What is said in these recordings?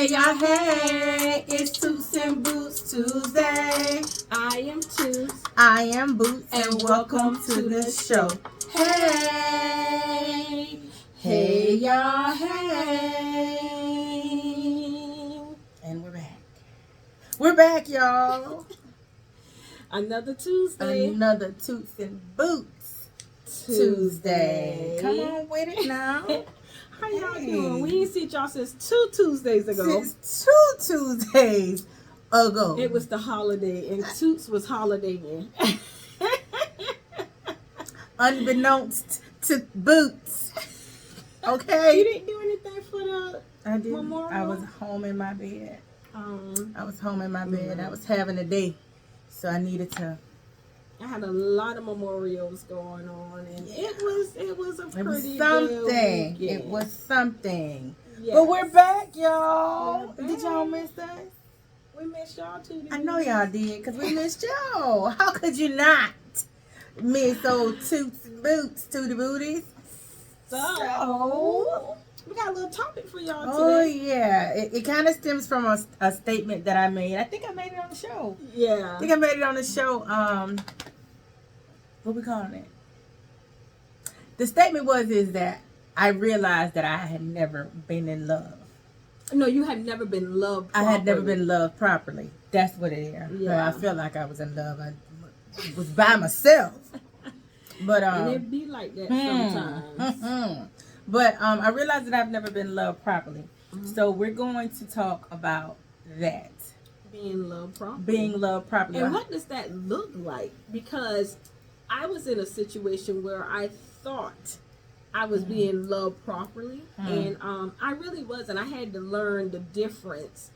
y'all, hey, it's Toots and Boots Tuesday. I am Toots. I am Boots. And welcome to the show. Hey, hey y'all, hey. And we're back. We're back, y'all. Another Tuesday. Another Toots and Boots Tuesday. Come on with it now. How y'all doing? We ain't seen y'all since 2 Tuesdays ago. Since 2 Tuesdays ago. It was the holiday, and Toots was holidaying. Unbeknownst to Boots. Okay? You didn't do anything for the memorial? I was home in my bed. I was home in my bed. Yeah. I was having a day. So I needed to. I had a lot of memorials going on, and Yeah. it was a pretty It was good something. weekend. It was something. Yes. But we're back, y'all. We're Did y'all back. miss us? We missed y'all too. I know y'all did, because we missed y'all. How could you not miss old Toots and Boots to the booties? So we got a little topic for y'all Oh, today. yeah. It kind of stems from a statement that I made. I think I made it on the show. Yeah. I think I made it on the show. What we calling it? The statement is that I realized that I had never been in love. No, you had never been loved properly. I had never been loved properly. That's what it is. Yeah. I felt like I was in love. I was by myself. But and it be like that sometimes. But I realized that I've never been loved properly. So we're going to talk about that. Being loved properly. Being loved properly. And what does that look like? Because I was in a situation where I thought I was being loved properly, and I really wasn't. I had to learn the difference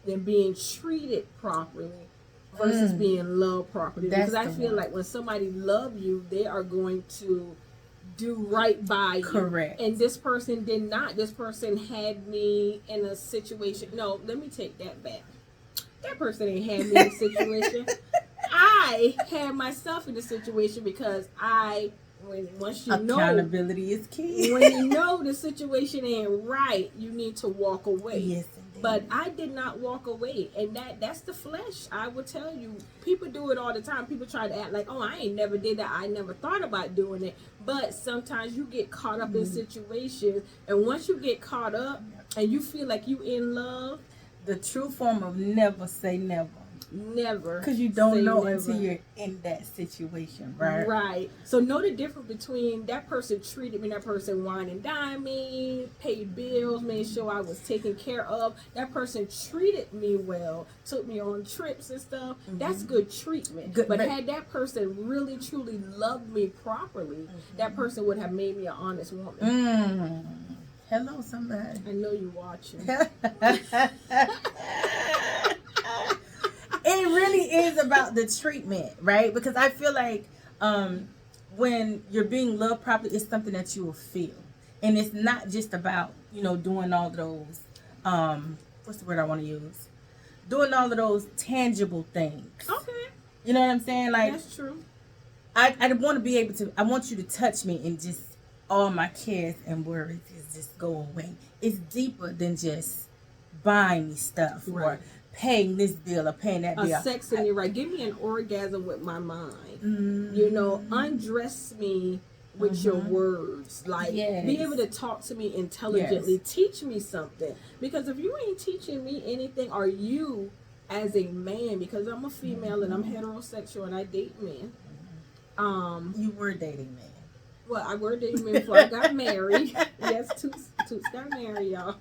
in being treated properly versus being loved properly. That's because I the feel one. like when somebody loves you, they are going to do right by you. Correct. And this person did not. This person had me in a situation. No, let me take that back. That person ain't had me in a situation. I had myself in a situation because once you know, accountability is key. when you know the situation ain't right, you need to walk away. Yes, indeed. But I did not walk away, and that's the flesh. I will tell you, people do it all the time. People try to act like, oh, I ain't never did that. I never thought about doing it. But sometimes you get caught up in situations, and once you get caught up and you feel like you in love, the true form of never say never. never. Because you don't know never. until you're in that situation, right? Right. So know the difference between that person treated me, that person wine and dine me, paid bills, made sure I was taken care of. That person treated me well, took me on trips and stuff. That's good treatment. Good, but had that person really truly loved me properly, that person would have made me an honest woman. Hello, somebody. I know you watching. It really is about the treatment, right? Because I feel like when you're being loved properly, it's something that you will feel. And it's not just about, doing all those, what's the word I want to use? Doing all of those tangible things. Okay. You know what I'm saying? Like, that's true. I want to be able to, I want you to touch me and just all my cares and worries just go away. It's deeper than just buying me stuff or paying this bill or paying that bill. Sexing me right. Give me an orgasm with my mind. Undress me with your words. Like, be able to talk to me intelligently. Teach me something. Because if you ain't teaching me anything, or you as a man, because I'm a female and I'm heterosexual and I date men. You were dating men. Well, I were dating men before I got married. Yes, Toots got married, y'all.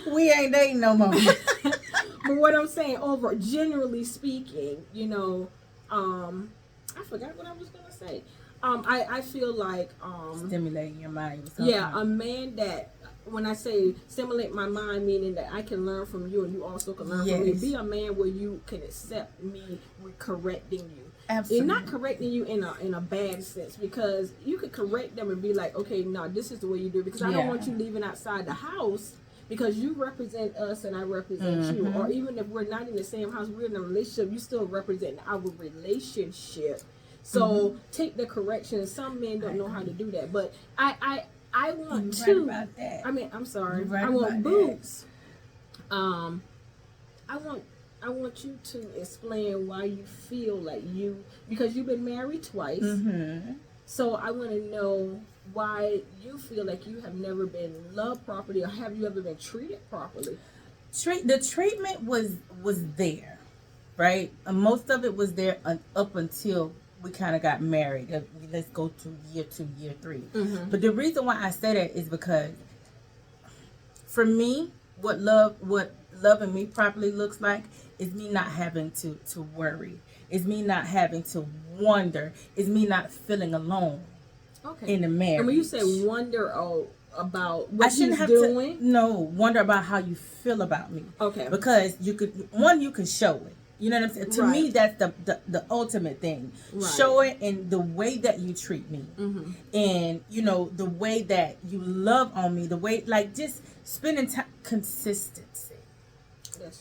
We ain't dating no more. But what I'm saying, generally speaking, I forgot what I was gonna say. I feel like stimulating your mind. A man that, when I say stimulate my mind, meaning that I can learn from you and you also can learn from me. Be a man where you can accept me with correcting you. Absolutely. And not correcting you in a bad sense, because you could correct them and be like, okay, no, this is the way you do it, because I don't want you leaving outside the house because you represent us and I represent you. Or even if we're not in the same house, we're in a relationship, you still represent our relationship. So take the correction. Some men don't know how to do that, but I I want You're right about that. I mean, I'm sorry. You're right I want about boots. I want you to explain why you feel like because you've been married twice. Mm-hmm. So I want to know why you feel like you have never been loved properly, or have you ever been treated properly? The treatment was there, right? Most of it was there up until we kind of got married. Let's go to year 2, year 3. Mm-hmm. But the reason why I say that is because, for me, what loving me properly looks like is me not having to worry. Is me not having to wonder. Is me not feeling alone. Okay. In the marriage. And when you say wonder about what I shouldn't he's have doing, wonder about how you feel about me. Okay. Because you can show it. You know what I'm saying? To me, that's the ultimate thing. Right. Show it in the way that you treat me, mm-hmm. and the way that you love on me. The way, like, just spending time, consistency,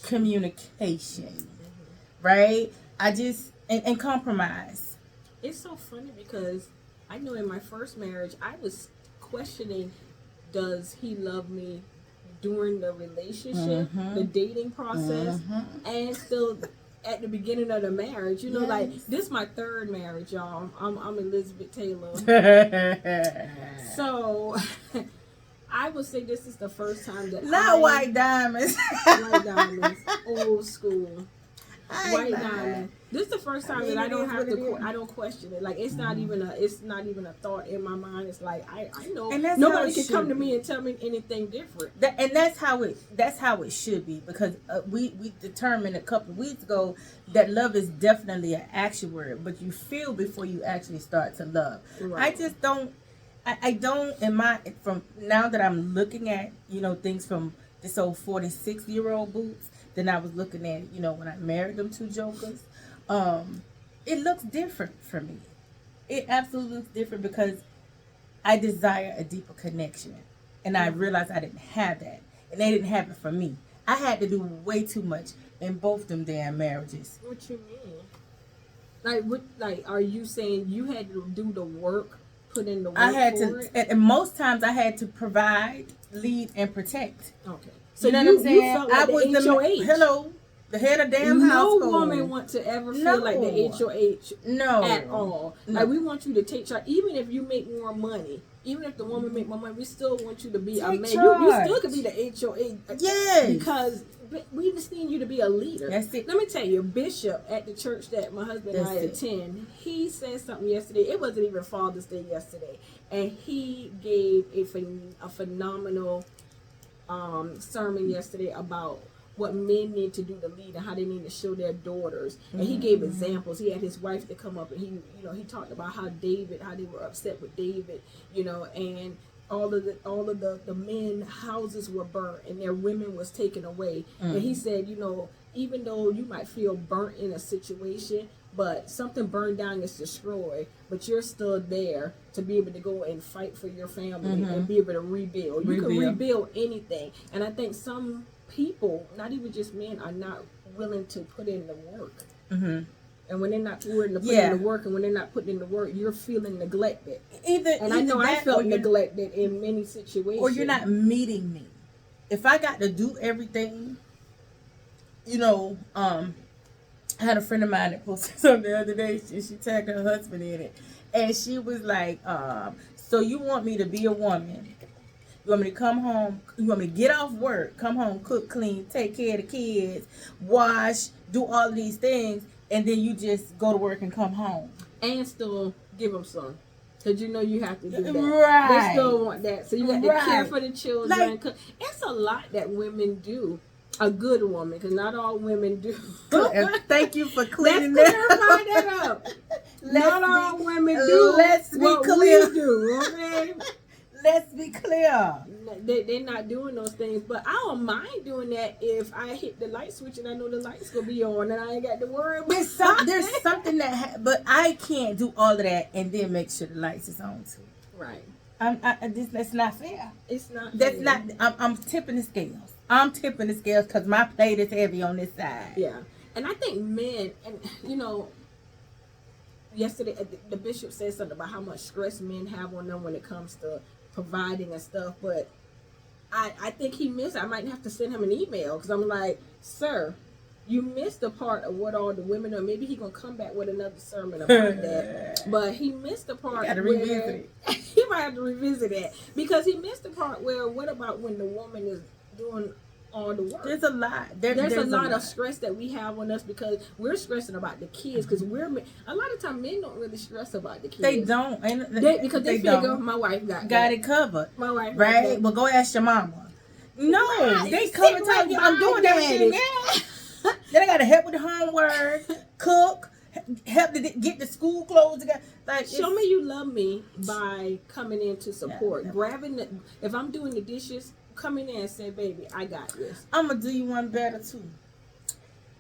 communication, mm-hmm. right? I just and compromise. It's so funny because I know in my first marriage I was questioning, does he love me during the relationship, mm-hmm. the dating process, mm-hmm. and still at the beginning of the marriage. Yes. Like, this is my third marriage, y'all. I'm Elizabeth Taylor. So I would say this is the first time that white diamonds. White diamonds, old school. White diamond. This is the first time that I don't have to. I don't question it. Like, it's not even a thought in my mind. It's like I know nobody can come to me and tell me anything different. And that's how it should be, because we determined a couple of weeks ago that love is definitely an action word, but you feel before you actually start to love. Right. I just don't. I don't from now that I'm looking at things from this old 46-year-old Boots. Then I was looking at, when I married them two jokers. It looks different for me. It absolutely looks different because I desire a deeper connection. And I realized I didn't have that. And they didn't have it for me. I had to do way too much in both them damn marriages. What you mean? Like, are you saying you had to do the work, put in the work? I had to, and most times I had to provide, lead, and protect. Okay. So you know what I'm saying? Felt like I was the head of damn household. No woman wants to ever feel like the HOH at all. No. Like, we want you to take charge. Even if you make more money, even if the woman make more money, we still want you to be a man. You still could be the HOH. Yes. Because we just need you to be a leader. That's it. Let me tell you, Bishop at the church that my husband and I attend, he said something yesterday. It wasn't even Father's Day yesterday. And he gave a phenomenal sermon yesterday about what men need to do to lead and how they need to show their daughters. And he gave examples. He had his wife to come up, and he talked about how they were upset with David, and all of the men houses were burnt and their women was taken away. And he said, even though you might feel burnt in a situation, but something burned down is destroyed, but you're still there to be able to go and fight for your family and be able to rebuild. You can rebuild anything. And I think some people, not even just men, are not willing to put in the work. Mm-hmm. And when they're not willing to put in the work, and when they're not putting in the work, you're feeling neglected. I know I felt neglected in many situations. Or you're not meeting me. If I got to do everything, I had a friend of mine that posted something the other day. She tagged her husband in it. And she was like, so you want me to be a woman? You want me to come home? You want me to get off work, come home, cook, clean, take care of the kids, wash, do all of these things, and then you just go to work and come home? And still give them some. Because you have to do that. Right. They still want that. So you have to care for the children. It's a lot that women do. A good woman, because not all women do. Thank you for clearing that. Let's clarify that up. Not all women do. Let's be clear. We do, okay? Let's be clear. They're not doing those things, but I don't mind doing that if I hit the light switch and I know the light's gonna be on and I ain't got to worry about it. There's something but I can't do all of that and then make sure the lights is on too. Right. That's not fair. It's not. That's fair. I'm tipping the scales. I'm tipping the scales because my plate is heavy on this side. Yeah, and I think men, and yesterday the bishop said something about how much stress men have on them when it comes to providing and stuff, but I think he missed. I might have to send him an email because I'm like, sir, you missed the part of what all the women are. Maybe he gonna come back with another sermon about that, but he missed the part where he might have to revisit it because he missed the part where what about when the woman is doing all the work? There's a lot. There's a lot of stress that we have on us because we're stressing about the kids. Because a lot of time men don't really stress about the kids. They don't, because they figure my wife got it covered. My wife, right? Well, go ask your mama. No, right. They come and tell you I'm doing everything. Yeah. Then I gotta help with the homework, cook, help to get the school clothes together. Like, show me you love me by coming in to support, grabbing the. If I'm doing the dishes, come in there and say, "Baby, I got this." I'm gonna do you one better too.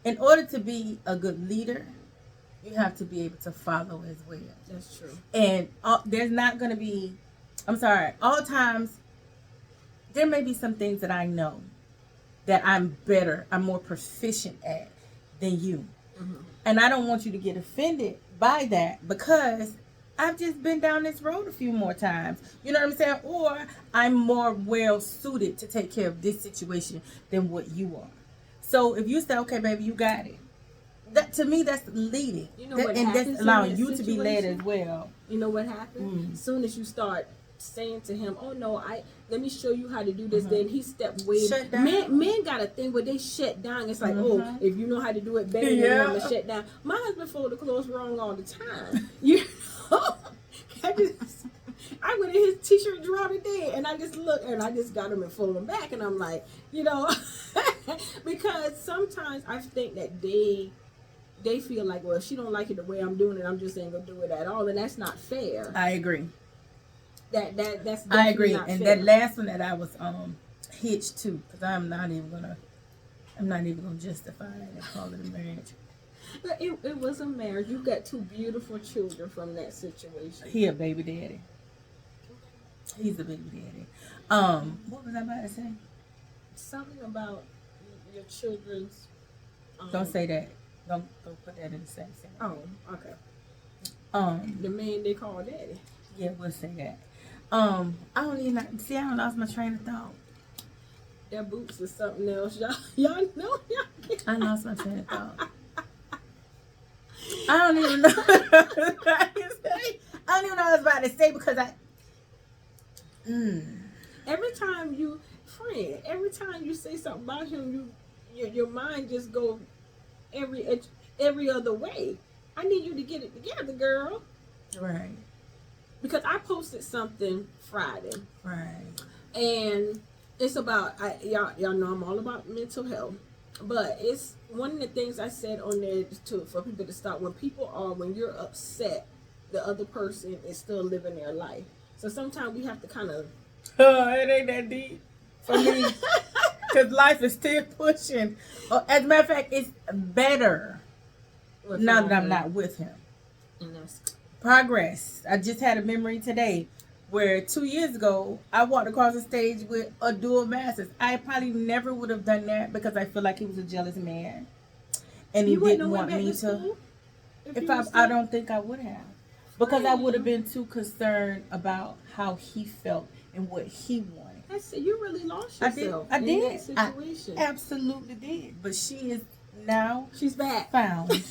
In order to be a good leader, you have to be able to follow as well. That's true. And there's not gonna be. I'm sorry. All times, there may be some things that I know that I'm more proficient at than you. Mm-hmm. And I don't want you to get offended by that because I've just been down this road a few more times. You know what I'm saying? Or I'm more well suited to take care of this situation than what you are. So if you say, okay, baby, you got it. That to me, that's leading. You know what and happens that's allowing you situation? To be led as well. You know what happens? As soon as you start saying to him, "Oh no, let me show you how to do this," then he stepped way. Shut down. Men got a thing where they shut down. It's like, oh, if you know how to do it better, then I'm gonna shut down. My husband fold the clothes wrong all the time. You know, I went in his t-shirt drawer today, and I just looked, and I just got him and fold them back, and I'm like, you know, because sometimes I think that they feel like, well, if she don't like it the way I'm doing it, I'm just ain't gonna do it at all, and that's not fair. I agree. That's I agree, not and fair. that last one that I was hitched to, because I'm not even gonna justify it and call it a marriage. But it was a marriage. You got two beautiful children from that situation. He a baby daddy. He's a baby daddy. What was I about to say? Something about your children's. Don't say that. Don't put that in the same sentence. Oh, okay. The man they call daddy. Yeah, we'll say that. I don't lost my train of thought. Their boots is something else. Y'all know. I lost my train of thought. I don't even know what I was about to say because Every time you say something about him, your mind just go every other way. I need you to get it together, girl. Right. Because I posted something Friday. Right. And it's about y'all know I'm all about mental health. But it's one of the things I said on there for people to stop when you're upset, the other person is still living their life. So sometimes we have to kind of it ain't that deep for me. Because life is still pushing. As a matter of fact, it's better now that I'm not with him. And that's progress. I just had a memory today where 2 years ago I walked across the stage with a dual masters. I probably never would have done that because I feel like he was a jealous man and he didn't want me to. I don't think I would have, because I would have been too concerned about how he felt and what he wanted. I said you really lost yourself. I did. That situation. I absolutely did. But she's back. Found.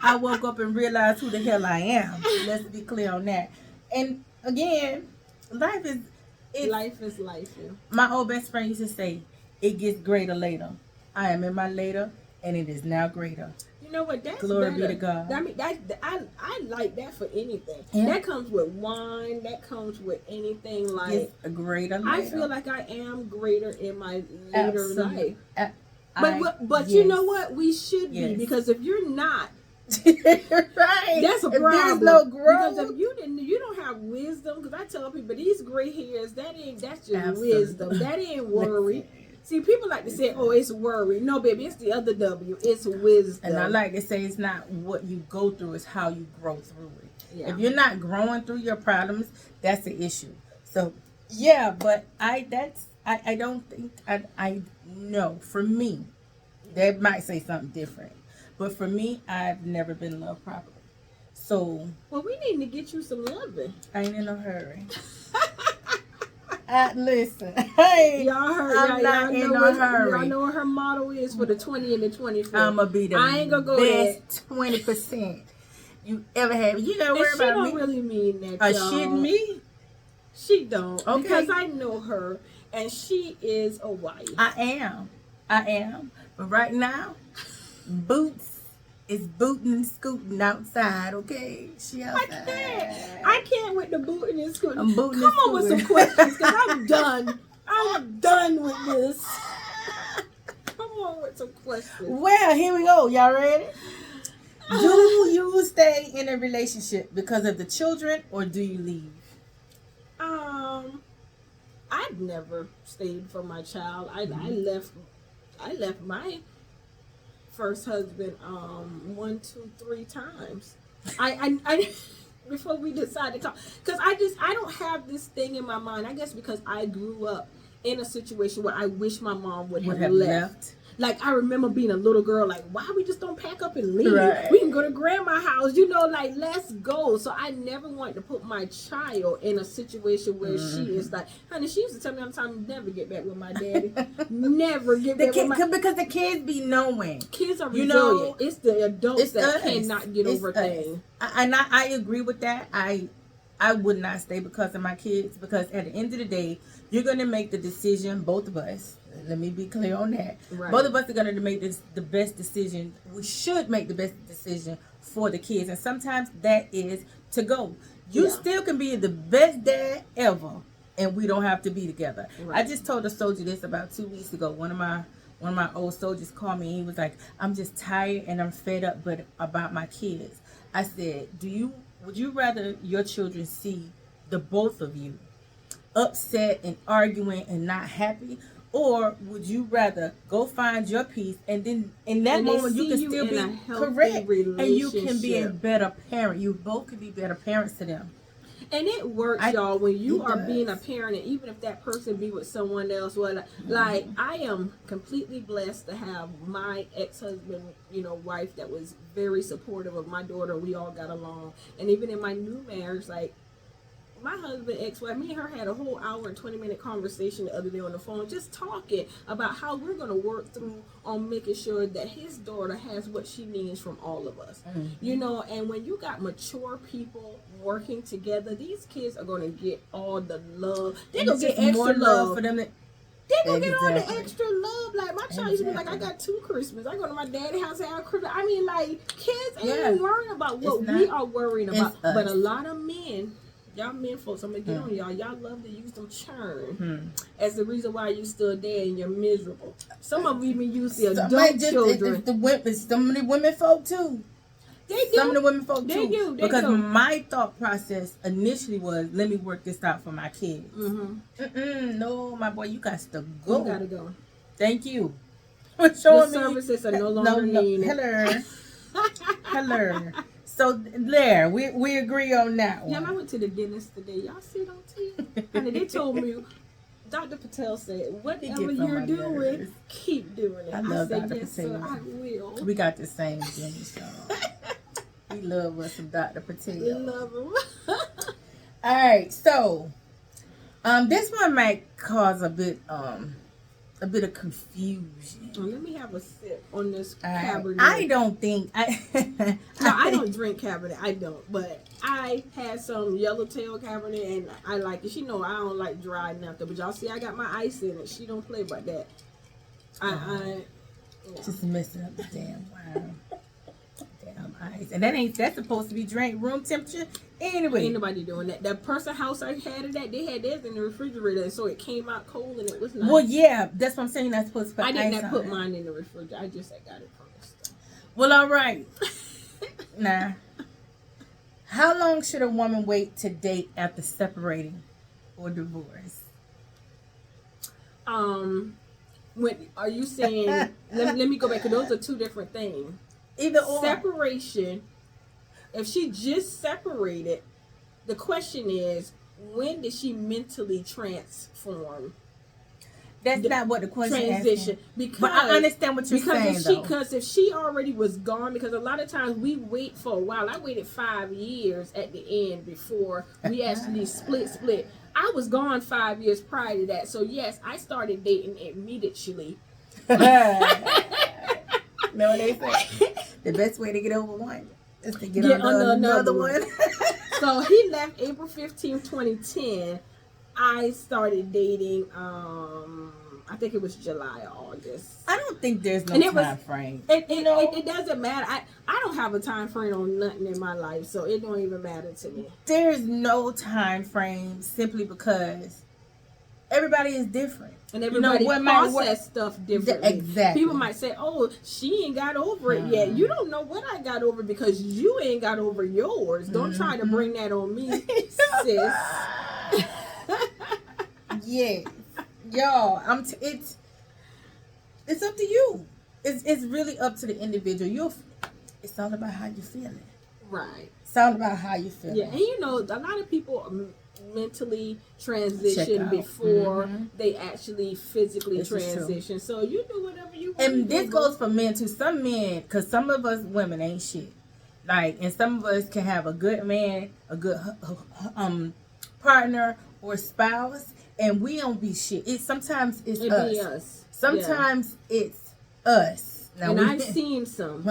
I woke up and realized who the hell I am. Let's be clear on that. And again, life is life. Yeah. My old best friend used to say, "It gets greater later." I am in my later, and it is now greater. You know what? That's glory better. Be to God. I mean, I like that for anything. Yeah. That comes with wine. That comes with anything. Like it's a greater later. I feel like I am greater in my later life. But yes. You know what? We should be, because if you're not. Right. That's a problem. There's no growth. Because if you don't have wisdom, because I tell people these gray hairs, that's just Absolutely. wisdom. That ain't worry. See, people like to say, "Oh, it's worry." No, baby, it's the other W. It's wisdom. And I like to say, it's not what you go through; it's how you grow through it. Yeah. If you're not growing through your problems, that's the issue. So, yeah, but I don't think I know. For me, they might say something different. But for me, I've never been loved properly. So... Well, we need to get you some loving. I ain't in no hurry. Listen, hey, Y'all heard, I'm not in a hurry. Y'all know what her motto is for the 20 and the 24. I'm gonna be the I ain't gonna go best 20% you ever had. You gotta worry and she about don't me. really mean that, y'all. Shitting me? She don't. Okay. Because I know her, and she is a wife. I am. But right now, Boots is booting and scooting outside, okay? She outside. I can't with the booting and scooting. I'm booting Come and on with some scooting. questions, because I'm done. I'm done with this. Come on with some questions. Well, here we go. Y'all ready? Do you stay in a relationship because of the children, or do you leave? I've never stayed for my child. I left my first husband 1, 2, 3 times. I before we decided to talk, because I don't have this thing in my mind. I guess because I grew up in a situation where I wish my mom would have left. Like, I remember being a little girl, like, why we just don't pack up and leave? Right. We can go to grandma's house, like, let's go. So I never wanted to put my child in a situation where she is like, honey, she used to tell me all the time, never get back with my daddy. Never get back with my... Because the kids be knowing. Kids are resilient. It's the adults that cannot get over things. I agree with that. I would not stay because of my kids, because at the end of the day, you're going to make the decision, both of us. Let me be clear on that. Right. Both of us are going to make the best decision. We should make the best decision for the kids. And sometimes that is to go. You still can be the best dad ever, and we don't have to be together. Right. I just told a soldier this about 2 weeks ago. One of my old soldiers called me, and he was like, I'm just tired and I'm fed up about my kids. I said, would you rather your children see the both of you upset and arguing and not happy? Or would you rather go find your peace, and then in that moment you can still be correct, and you can be a better parent. You both can be better parents to them. And it works, y'all, when you are being a parent, and even if that person be with someone else. Well, like, I am completely blessed to have my ex-husband, wife that was very supportive of my daughter. We all got along. And even in my new marriage, like, my husband, ex-wife, me and her had a whole hour and 20-minute conversation the other day on the phone, just talking about how we're going to work through on making sure that his daughter has what she needs from all of us. Mm-hmm. And when you got mature people working together, these kids are going to get all the love. They're going to get extra love for them. They're going to get all the extra love. Like, my child used to be like, I got 2 Christmas. I go to my daddy's house and have Christmas. I mean, like, kids ain't even worrying about what we are worrying about. But a lot of men... Y'all men folks, I'm going to get on y'all. Y'all love to use them churn as the reason why you still there and you're miserable. Some of them even use the adult children. Some of the women folk too. They do. Some of the women folk too. They do. Because my thought process initially was, let me work this out for my kids. No, my boy, you got to go. You got to go. Thank you. For showing the services are no longer needed. Hello. So there, we agree on that one. Yeah, I went to the dentist today. Y'all see it on TV? And they told me, Dr. Patel said, whatever you're doing, keep doing it. I said, Dr. yes, Patel. Sir, I will. We got the same dentist, y'all. We love us some Dr. Patel. We love him. All right, so this one might cause a bit of confusion. Well, let me have a sip on this Cabernet. I don't think no, I don't drink Cabernet. I don't. But I had some yellowtail Cabernet, and I like it. She know I don't like dry nothing. But y'all see, I got my ice in it. She don't play about that. Just messing up the damn wine. Damn ice. And that's supposed to be drink room temperature anyway. Ain't nobody doing that. The person house I had it at, they had theirs in the refrigerator, so it came out cold and it was nice. Well, yeah, that's what I'm saying. That's supposed to put I ice didn't put on mine in the refrigerator. I just got it from the store. Well, all right. Now, how long should a woman wait to date after separating or divorce? When are you saying? let me go back, because those are 2 different things. Either or. Separation. If she just separated, the question is, when did she mentally transform? That's not what the question is. Transition. But I understand what you're saying, though. Because if she already was gone, because a lot of times we wait for a while. I waited 5 years at the end before we actually split. I was gone 5 years prior to that. So yes, I started dating immediately. No, they say the best way to get over one is to get under another one. So he left April 15th, 2010. I started dating, I think it was July or August. I don't think there's no time frame. It doesn't matter. I don't have a time frame on nothing in my life, so it don't even matter to me. There's no time frame simply because everybody is different. And everybody process stuff differently. Exactly. People might say, "Oh, she ain't got over it yet." You don't know what I got over because you ain't got over yours. Don't try to bring that on me, sis. Yes, y'all. It's up to you. It's really up to the individual. It's all about how you feeling. Right. It's all about how you feel. Yeah, and you know, a lot of people mentally transition before they actually physically transition. So you do whatever you want. And this goes for men too. Some men, because some of us women ain't shit. Like, and some of us can have a good man, a good partner or spouse, and we don't be shit. Sometimes it's us. Sometimes it's us. Now, and I've seen some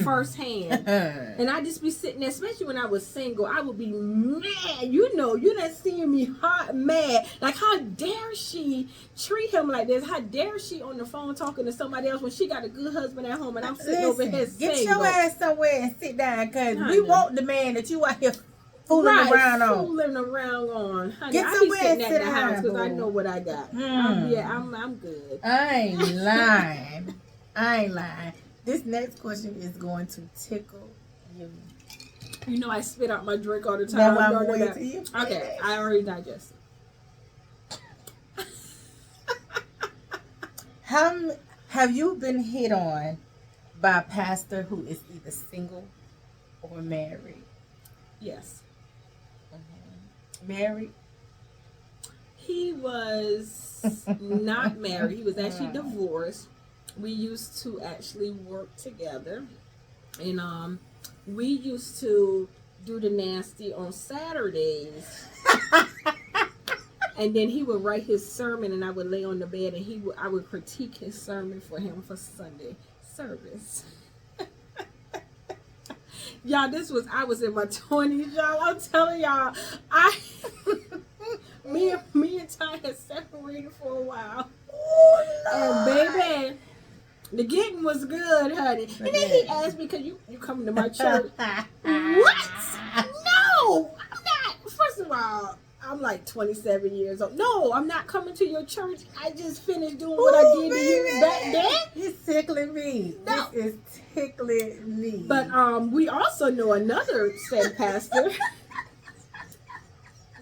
firsthand. And I just be sitting there, especially when I was single, I would be mad. You know, you done seeing me hot mad. Like, how dare she treat him like this? How dare she on the phone talking to somebody else when she got a good husband at home and I'm sitting over here single? Get your ass somewhere and sit down, because we want the man that you out here fooling around on. Fooling around on. Honey, Get I be somewhere sitting and at sit the house down, because I boo. know what I got. I'm good. I ain't lying. I ain't lying. This next question is going to tickle you. You know I spit out my drink all the time. Now I'm waiting to you. Okay, I already digested. Have you been hit on by a pastor who is either single or married? Yes. Married? He was not married. He was actually divorced. We used to actually work together, and we used to do the nasty on Saturdays. And then he would write his sermon, and I would lay on the bed, and I would critique his sermon for him for Sunday service. Y'all, I was in my 20s, y'all. I'm telling y'all, me and Ty had separated for a while. And baby, the getting was good, honey. And then he asked me, "Cause you coming to my church?" What? No, I'm not. First of all, I'm like 27 years old. No, I'm not coming to your church. I just finished doing what I did to you back then. It's tickling me. No. This is tickling me. But we also know another said pastor.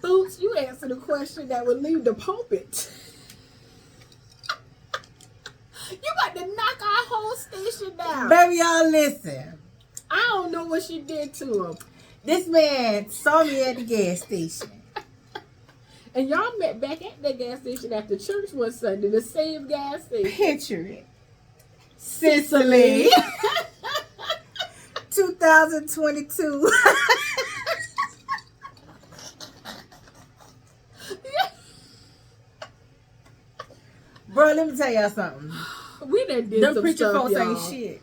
Toots, you answered a question that would leave the pulpit. You got to knock our whole station down. Baby, y'all listen. I don't know what she did to him. This man saw me at the gas station. And y'all met back at that gas station after church one Sunday, the same gas station. Picture it. Sicily. 2022. Bro, let me tell y'all something. We done did Them some preacher stuff, folks y'all. ain't shit.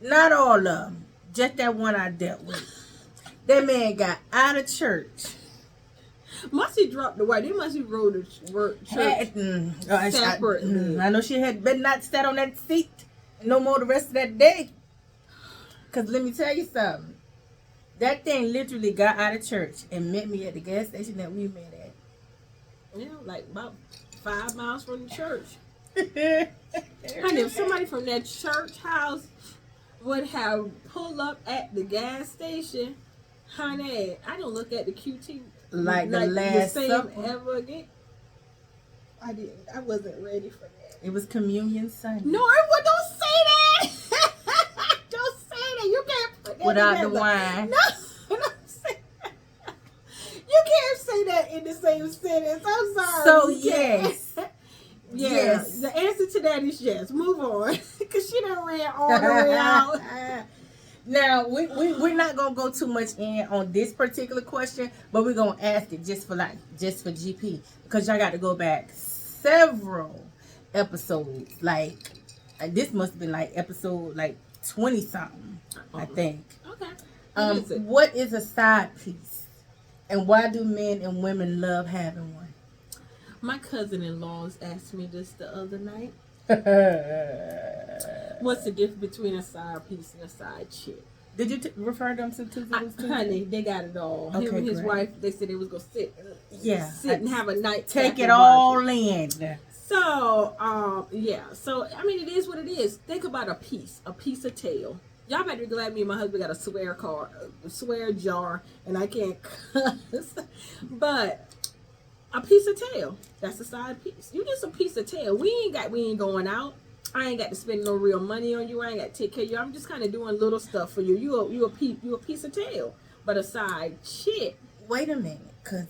Not all of them. Just that one I dealt with. That man got out of church. Must he dropped the white? They must have rode the church separately. I know she had better not sat on that seat no more the rest of that day. Because let me tell you something. That thing literally got out of church and met me at the gas station that we met at. Yeah, like about 5 miles from the church. Honey, if somebody from that church house would have pulled up at the gas station, honey, I don't look at the QT like the last same supper ever again. I didn't. I wasn't ready for that. It was Communion Sunday. No, don't say that. Don't say that. You can't put that Without together. the wine. No, don't say that. You can't say that in the same sentence. I'm sorry. So You yes. can't. Yes. The answer to that is yes. Move on. Because she done ran all the way out. Now, we're not going to go too much in on this particular question, but we're going to ask it just for GP. Because y'all got to go back several episodes. Like, this must have been like episode like 20 something, I think. Okay. What is a side piece? And why do men and women love having one? My cousin-in-laws asked me this the other night. What's the difference between a side piece and a side chick? Did you refer them to Toots? Honey, they got it all. Okay, Him and his great. wife, they said they was going to sit and have a night. Take it all in. So, yeah. So, I mean, it is what it is. Think about a piece of tail. Y'all better be glad me and my husband got a swear jar, and I can't cuss. But a piece of tail, that's a side piece. You just a piece of tail. We ain't going out. I ain't got to spend no real money on you. I ain't got to take care of you. I'm just kind of doing little stuff for you. You a piece of tail. But a side chick. Wait a minute, cause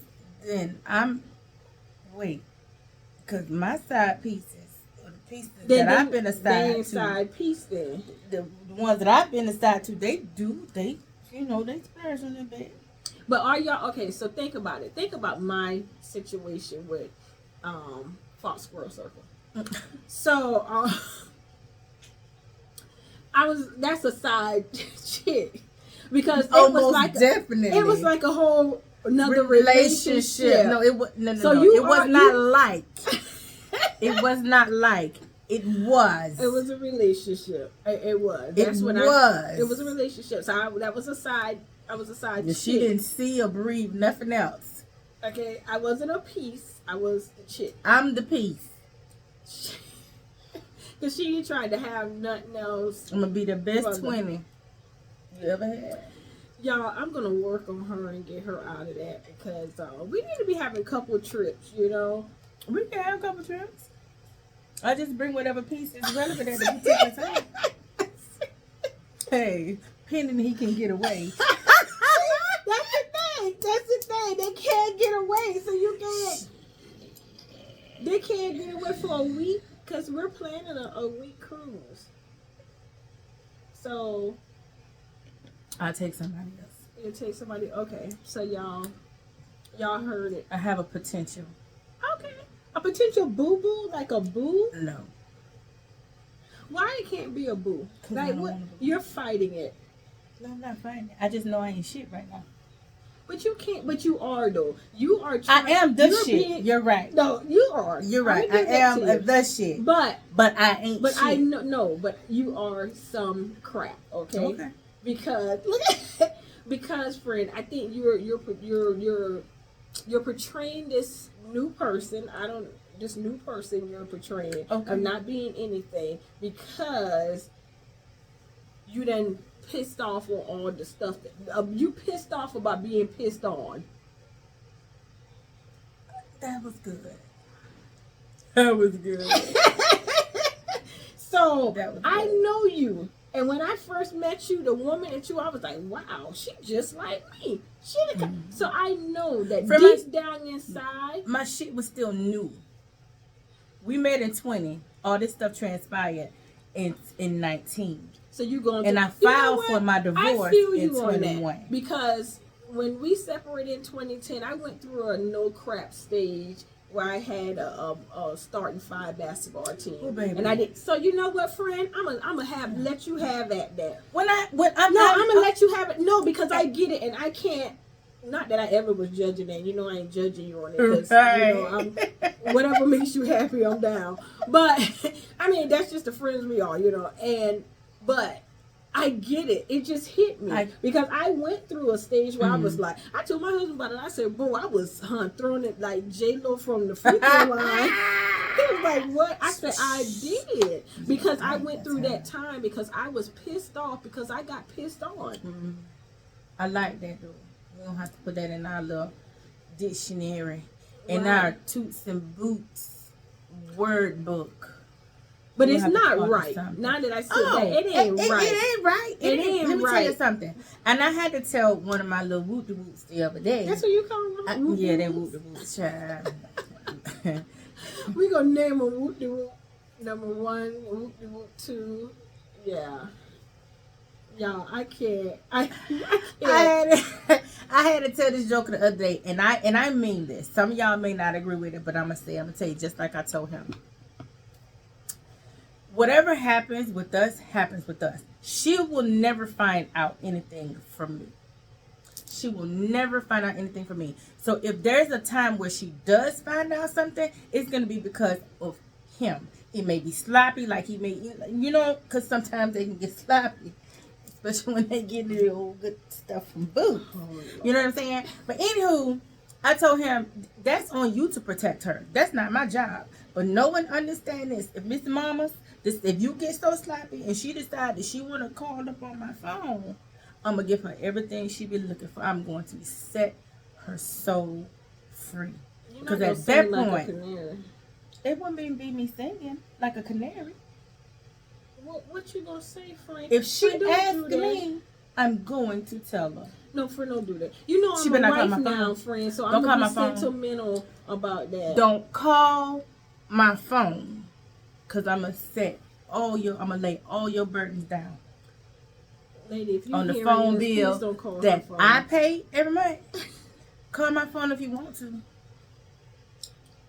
my side pieces, or the pieces that I've been assigned to, side piece then. The ones that I've been assigned to, they splurge a little bit. But are y'all okay? So think about it. Think about my situation with Fox Squirrel Circle. So that's a side chick because definitely it was like a whole another relationship. No, it was no. So it was not like it was not like it was. It was a relationship. It was. It was a relationship. So that was a side. I was a side chick. She didn't see or breathe nothing else. Okay, I wasn't a piece. I was the chick. I'm the piece. Because she tried to have nothing else. I'm going to be the best 20 you ever had. Y'all, I'm going to work on her and get her out of that because we need to be having a couple trips, you know. We can have a couple trips. I just bring whatever piece is relevant at the particular time. Hey, pending he can get away. That's the thing. They can't get away, so you can't. They can't get away for a week because we're planning a week cruise. So I'll take somebody else. You take somebody. Okay, so y'all heard it. I have a potential. Okay, a potential boo boo, like a boo. No. Why it can't be a boo? Like what? You're fighting it. No, I'm not fighting it. I just know I ain't shit right now. But you can't. But you are though. You are. I am the shit. You're right. No, you are. You're right. I am the shit. But I ain't. But shit. I know. No. But you are some crap. Okay. Okay. Because look at because friend, I think you're portraying this new person. This new person you're portraying of not being anything because you done pissed off on all the stuff that you pissed off about being pissed on. That was good. That was good. So I know you, and when I first met you, the woman that I was like, wow, she just like me. So I know that deep down inside, my shit was still new. We met in 20. All this stuff transpired in 19. So you going and I filed for my divorce in 21. Because when we separated in 2010, I went through a no crap stage where I had a starting 5 basketball team. Oh, baby. And I did. So you know what, friend? I'm gonna let you have at that. I'm gonna let you have it. No, because I get it, and I can't. Not that I ever was judging that. You know, I ain't judging you on it. Because, you know, whatever makes you happy, I'm down. But, I mean, that's just the friends we are, you know. But I get it. It just hit me. Because I went through a stage where I was like, I told my husband about it. I said, bro, I was throwing it like J-Lo from the free throw line. He was like, what? I said, I did. Because I went through that time because I was pissed off because I got pissed on. Mm-hmm. I like that, though. We don't have to put that in our little dictionary. In our Toots and Boots word book. But it's not right. Now that I said that, it ain't right. It ain't right. It ain't Let me right. tell you something. And I had to tell one of my little whoop-de-whoops the other day. That's what you call them? Yeah, they whoop-de-whoops, child. We gonna name them whoop-de-whoop. Number 1, whoop-de-whoop 2. Yeah. Y'all, I can't. I I had to tell this joke the other day, and I mean this. Some of y'all may not agree with it, but I'm gonna tell you just like I told him. Whatever happens with us happens with us. She will never find out anything from me. She will never find out anything from me. So if there's a time where she does find out something, it's gonna be because of him. It may be sloppy, like he may, because sometimes they can get sloppy. Especially when they get the old good stuff from Boo. You know what I'm saying? But anywho, I told him, that's on you to protect her. That's not my job. But no one understands this. If Miss Mama's, if you get so sloppy and she decides that she want to call up on my phone, I'm going to give her everything she been looking for. I'm going to set her soul free. Because at that point, it wouldn't even be me singing like a canary. What you gonna say, Frank? If she asks me, I'm going to tell her. No, friend, don't do that. You know I'm a wife now, friend, so I'm gonna be sentimental about that. Don't call my phone, cause I'm gonna lay all your burdens down. Lady, if you on the phone bill that I pay every month. Call my phone if you want to.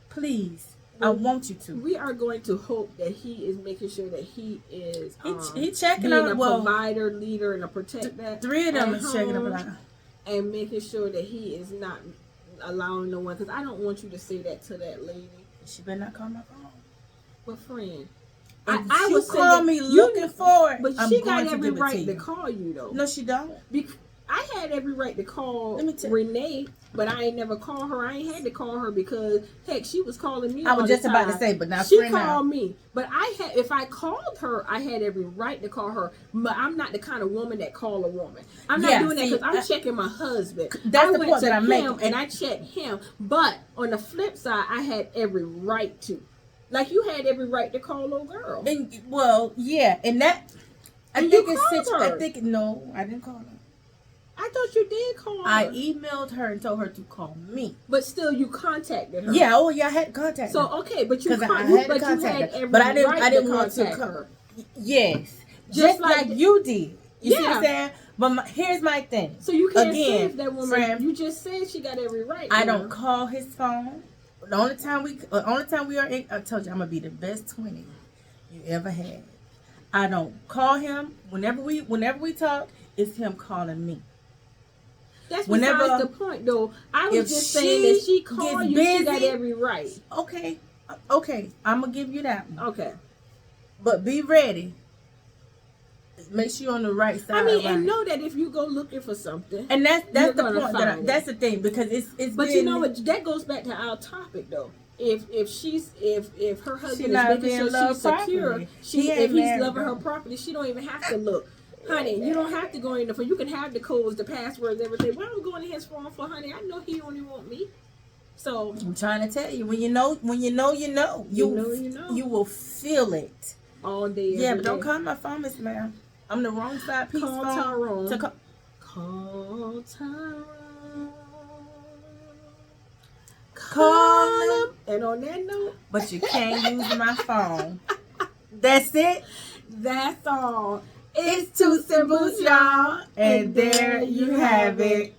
Please. I want you to. We are going to hope that he is making sure that he is he checking being on a provider, leader, and a protector. 3 of them is checking up on, and making sure that he is not allowing no one. Because I don't want you to say that to that lady. She better not call my phone. But friend, I was call me looking for it. But she got every right to call you though. No, she don't. I had every right to call Renee, but I ain't never called her. I ain't had to call her because heck, she was calling me. I was just about to say, but now she called me. But if I called her, I had every right to call her. But I'm not the kind of woman that call a woman. I'm not doing that because I'm checking my husband. That's the point that I'm making, and I checked him. But on the flip side, I had every right to. Like you had every right to call little girl. And and that I think no, I didn't call her. I thought you did call her. I emailed her and told her to call me. But still, you contacted her. Yeah, I had to contact her. So, okay, but you had to contact her. But I didn't want to call her. Yes. Just like you did. You see what I'm saying? But here's my thing. So you can't save that woman. Friend, you just said she got every right. I don't call his phone. The only time we are in, I told you, I'm going to be the best 20 you ever had. I don't call him. Whenever we talk, it's him calling me. That's besides the point, though. I was just saying that she called you, she got every right. Okay, I'm gonna give you that one. Okay, but be ready. Make sure you're on the right side. I mean, and know that if you go looking for something, and that's the point. That's the thing because it's. But you know what? That goes back to our topic, though. If her husband is making sure she's secure, if he's loving her property, she don't even have to look. Honey, you don't have to go in there for. You can have the codes, the passwords, everything. Why am I going in his phone for, honey? I know he only want me. So I'm trying to tell you, when you know. You will feel it all day. Yeah, but don't call my phone, Miss Ma'am. I'm the wrong side. Call Tyrone. Call Tyrone. Call him. And on that note, but you can't use my phone. That's it. That's all. It's Toots and Boots, y'all. And there you have it.